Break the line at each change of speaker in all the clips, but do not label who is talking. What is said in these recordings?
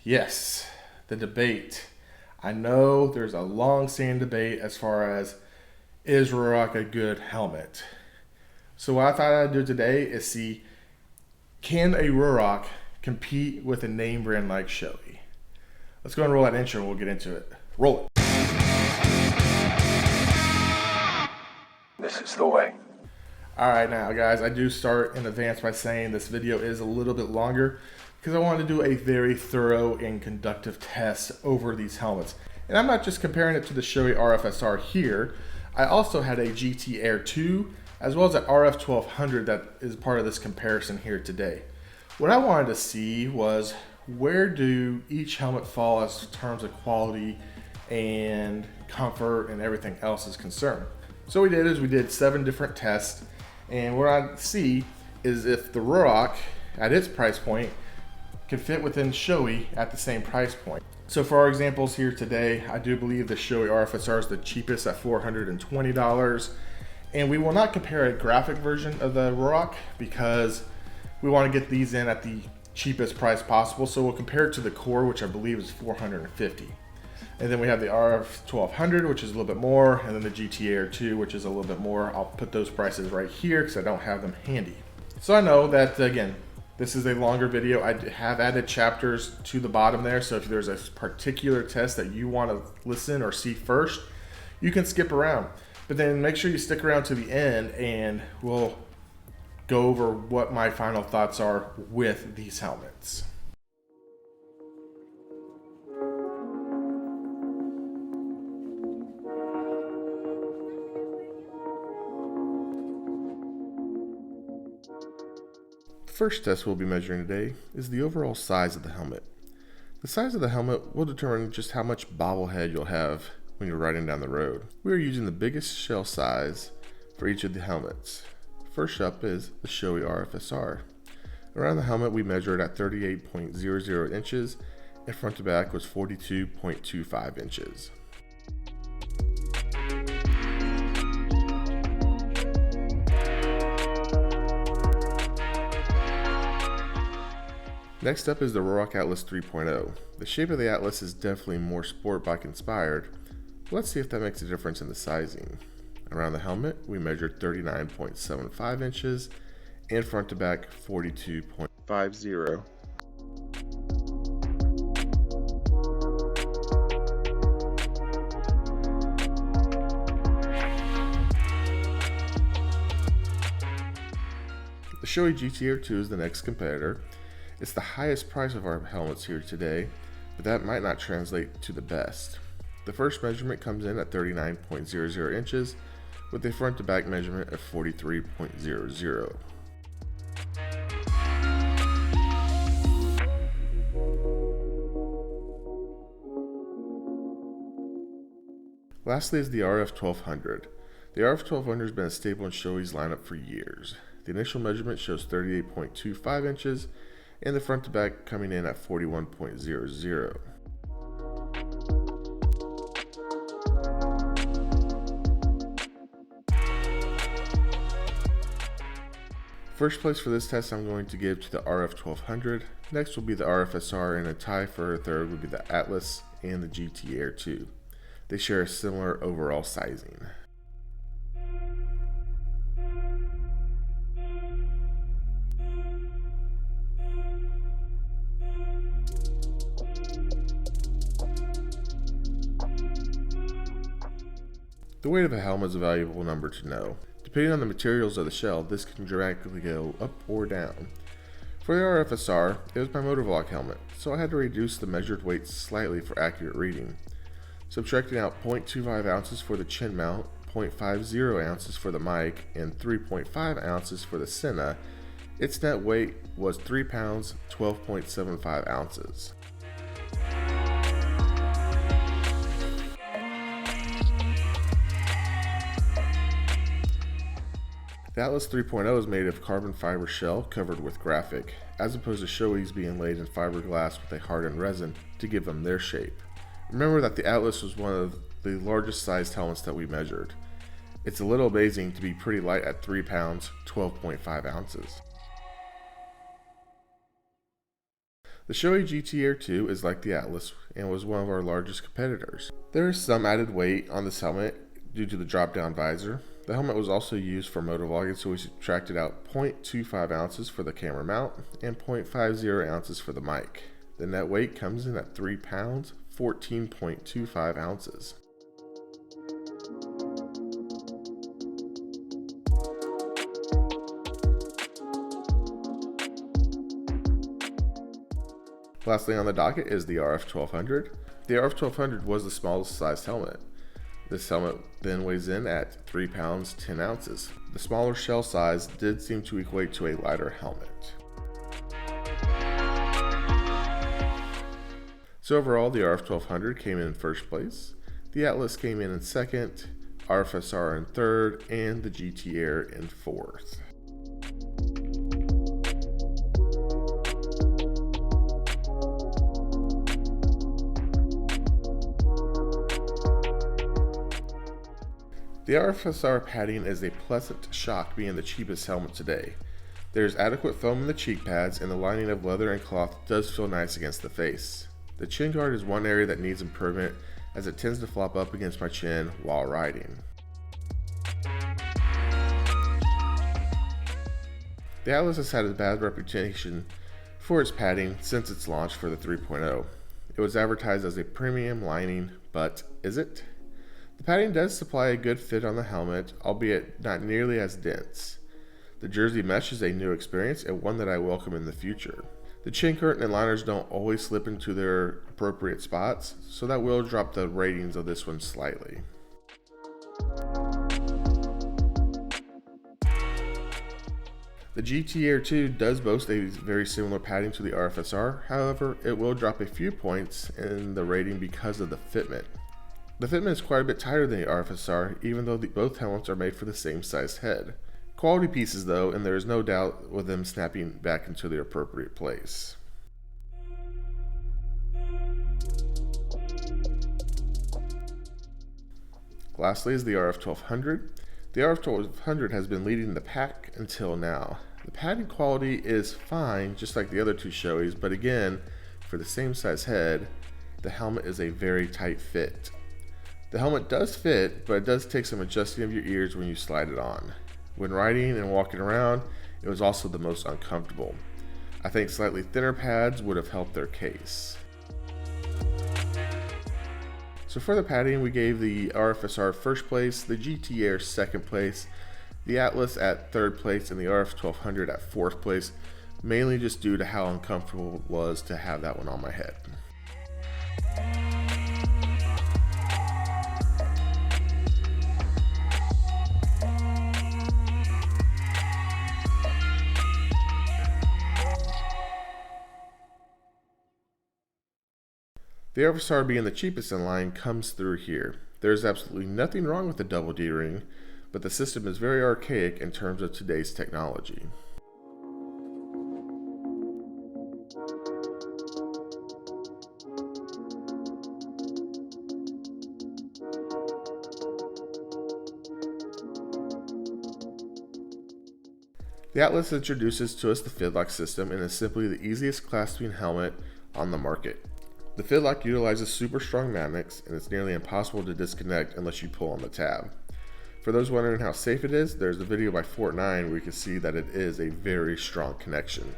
Yes, the debate. I know there's a long-standing debate as far as is Ruroc a good helmet. So what I thought I'd do today is see, can a Ruroc compete with a name brand like Shoei? Let's go and roll that intro and we'll get into it. Roll it.
This is the way.
Alright now guys, I do start in advance by saying this video is a little bit longer because I wanted to do a very thorough and conductive test over these helmets. And I'm not just comparing it to the Shoei RF-SR here, I also had a GT Air 2 as well as an RF-1200 that is part of this comparison here today. What I wanted to see was where do each helmet fall as terms of quality and comfort and everything else is concerned. So what we did is we did 7 different tests, and what I see is if the Ruroc at its price point can fit within Shoei at the same price point. So for our examples here today, I do believe the Shoei RF-SR is the cheapest at $420. And we will not compare a graphic version of the Ruroc because we want to get these in at the cheapest price possible. So we'll compare it to the Core, which I believe is $450. And then we have the RF-1200, which is a little bit more, and then the GT Air 2, which is a little bit more. I'll put those prices right here because I don't have them handy. So I know that, again, this is a longer video. I have added chapters to the bottom there, so if there's a particular test that you want to listen or see first, you can skip around. But then make sure you stick around to the end, and we'll go over what my final thoughts are with these helmets. The first test we'll be measuring today is the overall size of the helmet. The size of the helmet will determine just how much bobblehead you'll have when you're riding down the road. We are using the biggest shell size for each of the helmets. First up is the Shoei RF-SR. Around the helmet we measured at 38.00 inches and front to back was 42.25 inches. Next up is the Ruroc Atlas 3.0. The shape of the Atlas is definitely more sport bike inspired. Let's see if that makes a difference in the sizing. Around the helmet, we measured 39.75 inches and front to back 42.50. The Shoei GT Air 2 is the next competitor. It's the highest price of our helmets here today, but that might not translate to the best. The first measurement comes in at 39.00 inches with a front to back measurement of 43.00. Lastly is the RF-1200. The RF-1200 has been a staple in Shoei's lineup for years. The initial measurement shows 38.25 inches and the front to back coming in at 41.00. First place for this test I'm going to give to the RF-1200. Next will be the RF-SR, and a tie for a third would be the Atlas and the GT Air 2. They share a similar overall sizing. The weight of a helmet is a valuable number to know. Depending on the materials of the shell, this can dramatically go up or down. For the RF-SR, it was my motovlog helmet, so I had to reduce the measured weight slightly for accurate reading. Subtracting out 0.25 ounces for the chin mount, 0.50 ounces for the mic, and 3.5 ounces for the Sena, its net weight was 3 pounds, 12.75 ounces. The Atlas 3.0 is made of carbon fiber shell covered with graphic, as opposed to Shoei's being laid in fiberglass with a hardened resin to give them their shape. Remember that the Atlas was one of the largest sized helmets that we measured. It's a little amazing to be pretty light at 3 pounds, 12.5 ounces. The Shoei GT-R2 is like the Atlas and was one of our largest competitors. There is some added weight on this helmet due to the drop-down visor. The helmet was also used for motovlogging, so we subtracted out 0.25 ounces for the camera mount and 0.50 ounces for the mic. The net weight comes in at 3 pounds, 14.25 ounces. Lastly on the docket is the RF-1200. The RF-1200 was the smallest sized helmet. This helmet then weighs in at 3 pounds 10 ounces. The smaller shell size did seem to equate to a lighter helmet. So overall, the RF-1200 came in first place, the Atlas came in second, RF-SR in third, and the GT-R in fourth. The RF-SR padding is a pleasant shock being the cheapest helmet today. There is adequate foam in the cheek pads and the lining of leather and cloth does feel nice against the face. The chin guard is one area that needs improvement as it tends to flop up against my chin while riding. The Atlas has had a bad reputation for its padding since its launch for the 3.0. It was advertised as a premium lining, but is it? The padding does supply a good fit on the helmet, albeit not nearly as dense. The jersey mesh is a new experience and one that I welcome in the future. The chin curtain and liners don't always slip into their appropriate spots, so that will drop the ratings of this one slightly. The GT-R2 does boast a very similar padding to the RF-SR, however, it will drop a few points in the rating because of the fitment. The fitment is quite a bit tighter than the RF-SR, even though both helmets are made for the same sized head. Quality pieces though, and there is no doubt with them snapping back into their appropriate place. Lastly is the RF-1200. The RF-1200 has been leading the pack until now. The padding quality is fine, just like the other two Shoeis, but again, for the same size head, the helmet is a very tight fit. The helmet does fit, but it does take some adjusting of your ears when you slide it on. When riding and walking around, it was also the most uncomfortable. I think slightly thinner pads would have helped their case. So for the padding, we gave the RF-SR first place, the GT-R second place, the Atlas at third place, and the RF-1200 at fourth place, mainly just due to how uncomfortable it was to have that one on my head. The RF-SR being the cheapest in line comes through here. There is absolutely nothing wrong with the double D-ring, but the system is very archaic in terms of today's technology. The Atlas introduces to us the Fidlock system and is simply the easiest clasping helmet on the market. The Fidlock utilizes super strong magnets and it's nearly impossible to disconnect unless you pull on the tab. For those wondering how safe it is, there's a video by Fort9 where you can see that it is a very strong connection.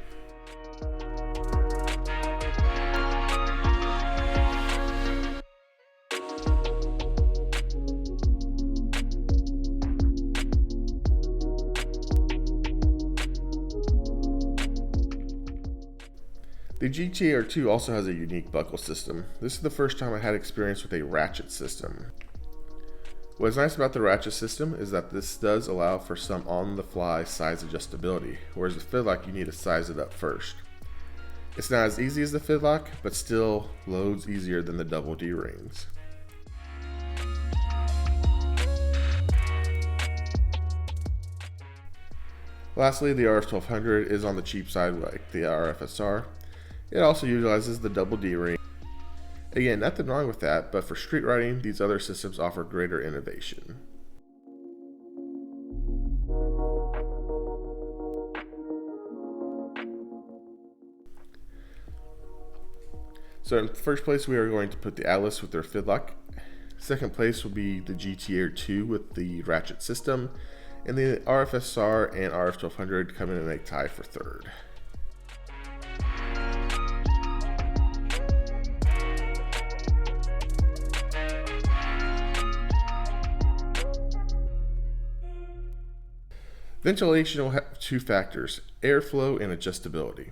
The GT-R2 also has a unique buckle system. This is the first time I had experience with a ratchet system. What is nice about the ratchet system is that this does allow for some on-the-fly size adjustability, whereas the Fidlock you need to size it up first. It's not as easy as the Fidlock, but still loads easier than the double D-rings. Lastly, the RF-1200 is on the cheap side like the RF-SR. It also utilizes the double D-ring. Again, nothing wrong with that, but for street riding, these other systems offer greater innovation. So in first place, we are going to put the Atlas with their Fidlock. Second place will be the GT-R2 with the ratchet system. And the RF-SR and RF-1200 come in and make tie for third. Ventilation will have two factors, airflow and adjustability.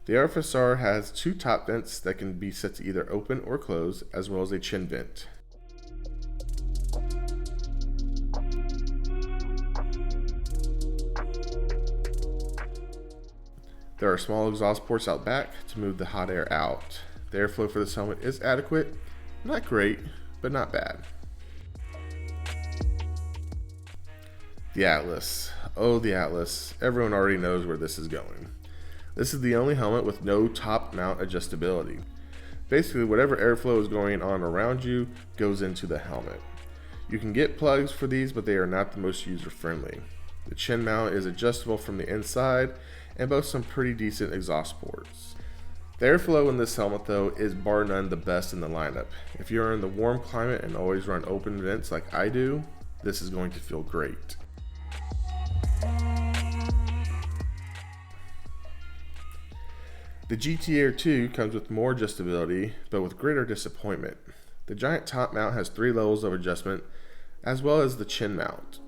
The RF-SR has two top vents that can be set to either open or close, as well as a chin vent. There are small exhaust ports out back to move the hot air out. The airflow for this helmet is adequate, not great, but not bad. The Atlas. Oh, the Atlas. Everyone already knows where this is going. This is the only helmet with no top mount adjustability. Basically, whatever airflow is going on around you goes into the helmet. You can get plugs for these, but they are not the most user-friendly. The chin mount is adjustable from the inside and boasts some pretty decent exhaust ports. The airflow in this helmet though is bar none the best in the lineup. If you're in the warm climate and always run open vents like I do, this is going to feel great. The GT-R2 comes with more adjustability, but with greater disappointment. The giant top mount has 3 levels of adjustment, as well as the chin mount.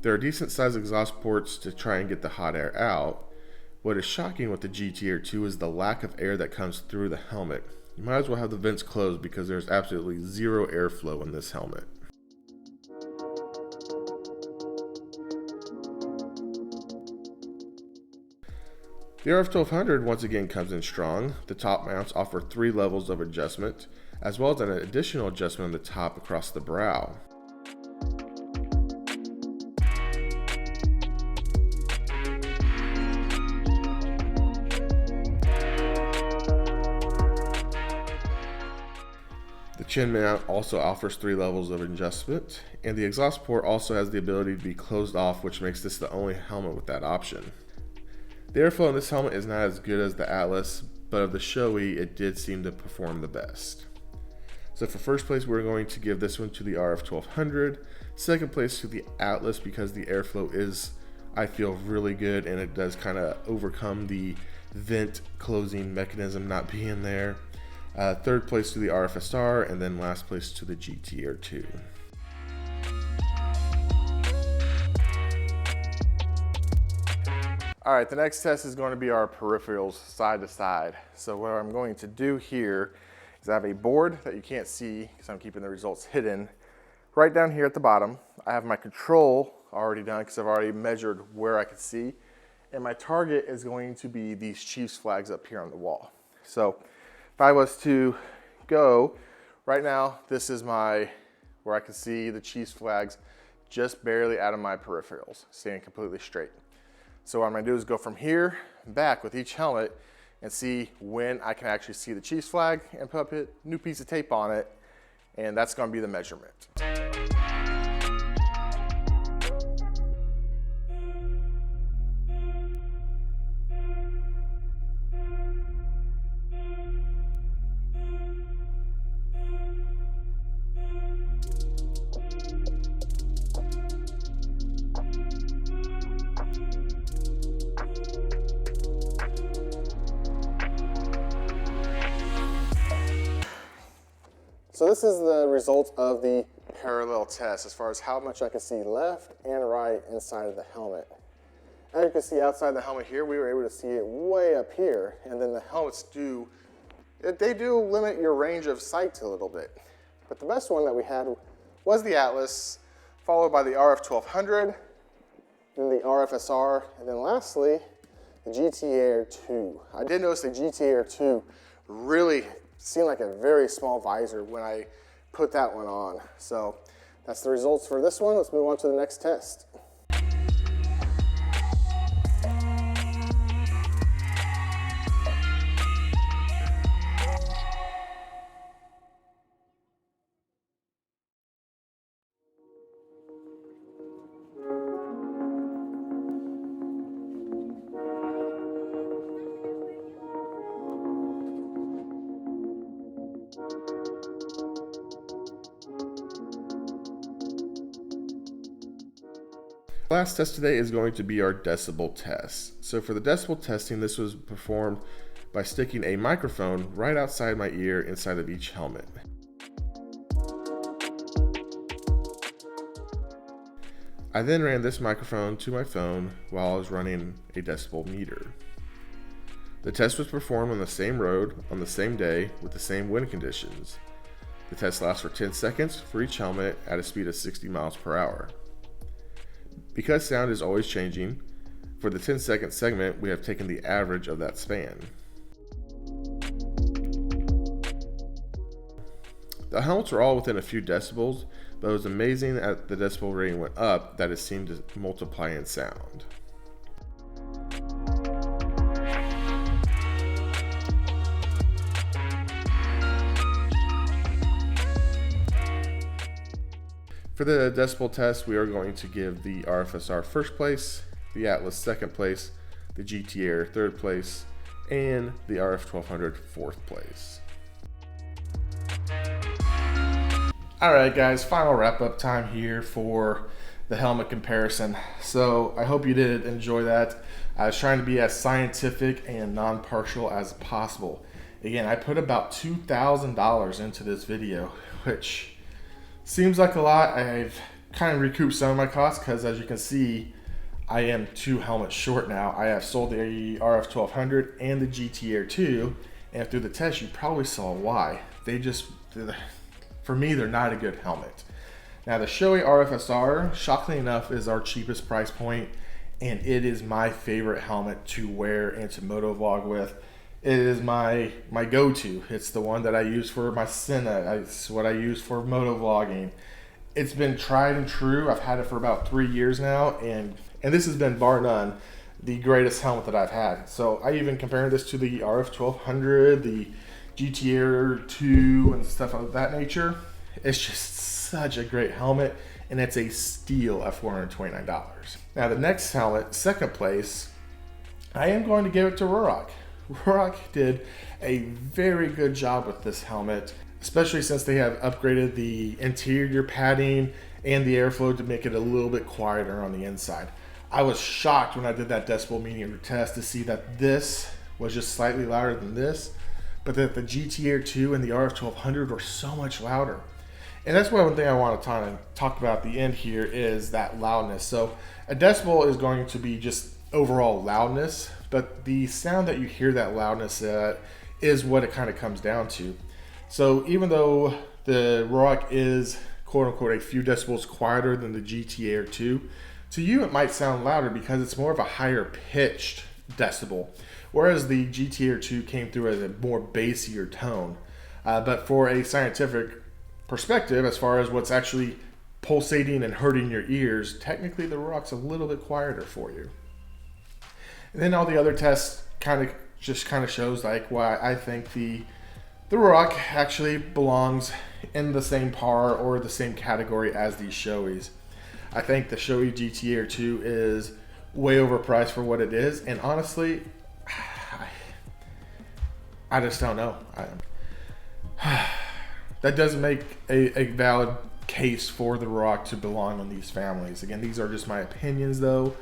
There are decent sized exhaust ports to try and get the hot air out. What is shocking with the GT-R2 is the lack of air that comes through the helmet. You might as well have the vents closed because there's absolutely zero airflow in this helmet. The RF-1200 once again comes in strong. The top mounts offer 3 levels of adjustment, as well as an additional adjustment on the top across the brow. The chin mount also offers 3 levels of adjustment, and the exhaust port also has the ability to be closed off, which makes this the only helmet with that option. The airflow in this helmet is not as good as the Atlas, but of the Shoei, it did seem to perform the best. So for first place, we're going to give this one to the RF-1200. Second place to the Atlas because the airflow is, I feel, really good, and it does kind of overcome the vent closing mechanism not being there. Third place to the RF-SR, and then last place to the GT-R2. All right, the next test is going to be our peripherals side to side. So what I'm going to do here is I have a board that you can't see because I'm keeping the results hidden. Right down here at the bottom, I have my control already done because I've already measured where I can see. And my target is going to be these Chiefs flags up here on the wall. So if I was to go, right now, this is where I can see the Chiefs flags just barely out of my peripherals, staying completely straight. So what I'm gonna do is go from here back with each helmet and see when I can actually see the Chiefs flag and put a new piece of tape on it, and that's gonna be the measurement. So this is the result of the parallel test as far as how much I can see left and right inside of the helmet. As you can see outside the helmet here, we were able to see it way up here, and then the helmets do limit your range of sight a little bit. But the best one that we had was the Atlas, followed by the RF-1200, then the RF-SR, and then lastly, the GT-R2. I did notice the GT-R2 really seemed like a very small visor when I put that one on. So that's the results for this one. Let's move on to the next test. The last test today is going to be our decibel test. So for the decibel testing, this was performed by sticking a microphone right outside my ear inside of each helmet. I then ran this microphone to my phone while I was running a decibel meter. The test was performed on the same road on the same day with the same wind conditions. The test lasts for 10 seconds for each helmet at a speed of 60 miles per hour. Because sound is always changing, for the 10-second segment, we have taken the average of that span. The helmets were all within a few decibels, but it was amazing as the decibel rating went up that it seemed to multiply in sound. For the decibel test, we are going to give the RF-SR first place, the Atlas second place, the GT Air third place, and the RF-1200 fourth place. Alright guys, final wrap up time here for the helmet comparison. So I hope you did enjoy that. I was trying to be as scientific and non-partial as possible. Again, I put about $2,000 into this video, which seems like a lot. I've kind of recouped some of my costs because, as you can see, I am 2 helmets short now. I have sold the RF-1200 and the GT Air 2, and through the test you probably saw why. For me, they're not a good helmet. Now the Shoei RF-SR, shockingly enough, is our cheapest price point, and it is my favorite helmet to wear and to motovlog with. It is my go-to. It's the one that I use for my Sena. It's what I use for motovlogging. It's been tried and true. I've had it for about 3 years now, and this has been, bar none, the greatest helmet that I've had. So I even compared this to the RF-1200, the GT Air 2, and stuff of that nature. It's just such a great helmet, and it's a steal at $429. Now the next helmet, second place, I am going to give it to Ruroc. Ruroc did a very good job with this helmet, especially since they have upgraded the interior padding and the airflow to make it a little bit quieter on the inside. I was shocked when I did that decibel meter test to see that this was just slightly louder than this, but that the GT Air 2 and the RF-1200 were so much louder. And that's one thing I want to talk about at the end here is that loudness. So a decibel is going to be just overall loudness, but the sound that you hear that loudness at is what it kind of comes down to. So even though the Ruroc is quote unquote a few decibels quieter than the GT Air 2, to you it might sound louder because it's more of a higher pitched decibel, whereas the GT Air 2 came through as a more bassier tone. But for a scientific perspective, as far as what's actually pulsating and hurting your ears, technically the Ruroc's a little bit quieter for you. And then all the other tests kind of shows like why I think the Ruroc actually belongs in the same par or the same category as these Shoeis. I think the Shoei GT Air 2 is way overpriced for what it is, and honestly, I just don't know. That doesn't make a valid case for the Ruroc to belong in these families. Again, these are just my opinions though.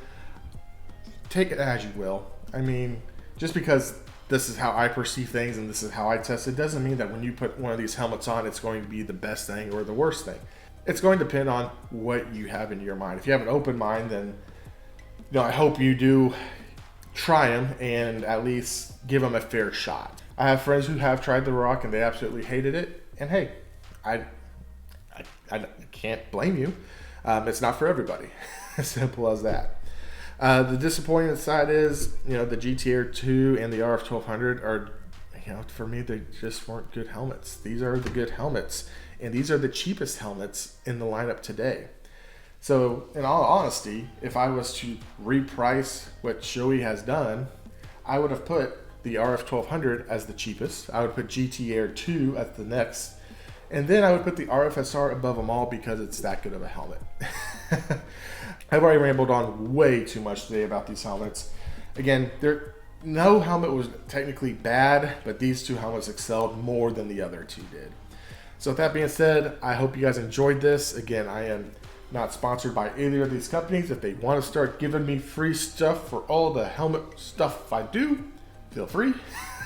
Take it as you will. I mean, just because this is how I perceive things and this is how I test it doesn't mean that when you put one of these helmets on, it's going to be the best thing or the worst thing. It's going to depend on what you have in your mind. If you have an open mind, then I hope you do try them and at least give them a fair shot. I have friends who have tried the Ruroc and they absolutely hated it. And hey, I can't blame you. It's not for everybody. As simple as that. The disappointing side is, the GT Air 2 and the RF-1200 are, for me, they just weren't good helmets. These are the good helmets, and these are the cheapest helmets in the lineup today. So, in all honesty, if I was to reprice what Shoei has done, I would have put the RF-1200 as the cheapest. I would put GT Air 2 at the next, and then I would put the RF-SR above them all because it's that good of a helmet. I've already rambled on way too much today about these helmets. Again, no helmet was technically bad, but these two helmets excelled more than the other two did. So with that being said, I hope you guys enjoyed this. Again, I am Not sponsored by either of these companies. If they want to start giving me free stuff for all the helmet stuff I do, feel free.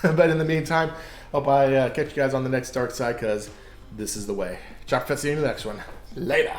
But in the meantime, hope I catch you guys on the next dark side, because this is the way. Chop, see you in the next one. Later.